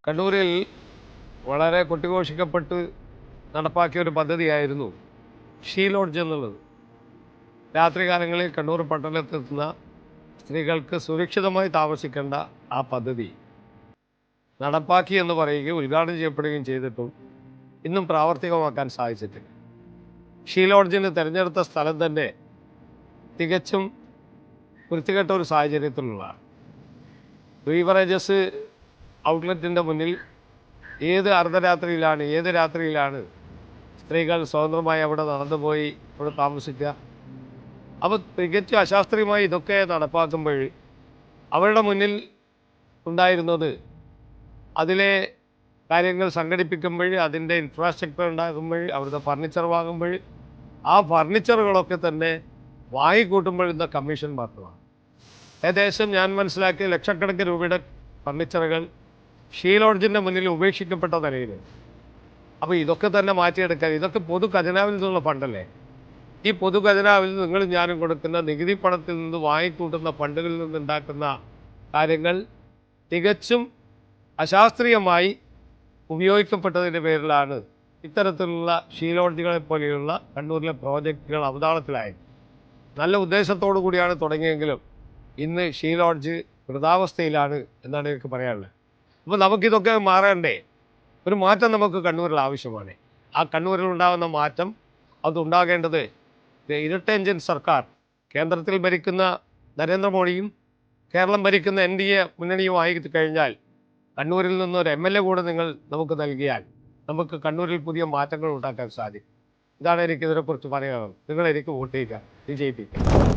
കണ്ണൂരിൽ വളരെ കൊട്ടിഘോഷിക്കപ്പെട്ട് നടപ്പാക്കിയ ഒരു പദ്ധതിയായിരുന്നു ഷീ ലോഡ്ജ് എന്നുള്ളത്. രാത്രികാലങ്ങളിൽ കണ്ണൂർ പട്ടണത്തെത്തുന്ന സ്ത്രീകൾക്ക് സുരക്ഷിതമായി താമസിക്കേണ്ട ആ പദ്ധതി നടപ്പാക്കി എന്ന് പറയുകയും ഉദ്ഘാടനം ചെയ്യപ്പെടുകയും ചെയ്തിട്ടും ഇന്നും പ്രാവർത്തികമാക്കാൻ സാധിച്ചിട്ടില്ല. ഷീ ലോഡ്ജിന് തിരഞ്ഞെടുത്ത സ്ഥലം തന്നെ തികച്ചും വൃത്തികെട്ട ഒരു സാഹചര്യത്തിലുള്ളതാണ്. ബീവറേജസ് ഔട്ട്ലെറ്റിൻ്റെ മുന്നിൽ ഏത് അർദ്ധരാത്രിയിലാണ്, ഏത് രാത്രിയിലാണ് സ്ത്രീകൾ സ്വതന്ത്രമായി അവിടെ നടന്നുപോയി അവിടെ താമസിക്കുക? അപ്പോൾ തികച്ചും അശാസ്ത്രീയമായി ഇതൊക്കെ നടപ്പാക്കുമ്പോൾ അവരുടെ മുന്നിൽ ഉണ്ടായിരുന്നത് അതിലെ കാര്യങ്ങൾ സംഘടിപ്പിക്കുമ്പോൾ, അതിൻ്റെ ഇൻഫ്രാസ്ട്രക്ചർ ഉണ്ടാകുമ്പോൾ, അവിടുത്തെ ഫർണിച്ചർ വാങ്ങുമ്പോൾ ആ ഫർണിച്ചറുകളൊക്കെ തന്നെ വാങ്ങിക്കൂട്ടുമ്പോഴുന്ന കമ്മീഷൻ മാത്രമാണ്. ഏകദേശം ഞാൻ മനസ്സിലാക്കിയ ലക്ഷക്കണക്കിന് രൂപയുടെ ഫർണിച്ചറുകൾ ഷീ ലോഡ്ജിൻ്റെ മുന്നിൽ ഉപേക്ഷിക്കപ്പെട്ട നിലയിൽ. അപ്പോൾ ഇതൊക്കെ തന്നെ മാറ്റിയെടുക്കാൻ, ഇതൊക്കെ പൊതു ഖജനാവിൽ നിന്നുള്ള ഫണ്ടല്ലേ? ഈ പൊതു ഖജനാവിൽ നിങ്ങളും ഞാനും കൊടുക്കുന്ന നികുതി പണത്തിൽ നിന്ന് വാങ്ങിക്കൂട്ടുന്ന ഫണ്ടുകളിൽ നിന്നുണ്ടാക്കുന്ന കാര്യങ്ങൾ തികച്ചും അശാസ്ത്രീയമായി ഉപയോഗിക്കപ്പെട്ടതിൻ്റെ പേരിലാണ് ഇത്തരത്തിലുള്ള ഷീ ലോഡ്ജുകളെ പോലെയുള്ള കണ്ണൂരിലെ പ്രോജക്റ്റുകൾ അവതാളത്തിലായത്. നല്ല ഉദ്ദേശത്തോടു കൂടിയാണ് തുടങ്ങിയെങ്കിലും ഇന്ന് ഷീ ലോഡ്ജ് വൃഥാവസ്ഥയിലാണ് എന്നാണ് എനിക്ക് പറയാനുള്ളത്. അപ്പോൾ നമുക്കിതൊക്കെ മാറേണ്ടേ? ഒരു മാറ്റം നമുക്ക് കണ്ണൂരിൽ ആവശ്യമാണ്. ആ കണ്ണൂരിൽ ഉണ്ടാകുന്ന മാറ്റം അതുണ്ടാകേണ്ടത് ഇരട്ട എഞ്ചിൻ സർക്കാർ, കേന്ദ്രത്തിൽ ഭരിക്കുന്ന നരേന്ദ്രമോദിയും കേരളം ഭരിക്കുന്ന NDA മുന്നണിയുമായി കഴിഞ്ഞാൽ കണ്ണൂരിൽ നിന്നൊരു MLA കൂടെ നമുക്ക് നൽകിയാൽ നമുക്ക് കണ്ണൂരിൽ പുതിയ മാറ്റങ്ങൾ ഉണ്ടാക്കാൻ സാധിക്കും. ഇതാണ് എനിക്കിതിനെക്കുറിച്ച് പറയാനുള്ളത്. നിങ്ങൾ എനിക്ക് വോട്ട് ചെയ്യുക, വിജയിപ്പിക്കുക.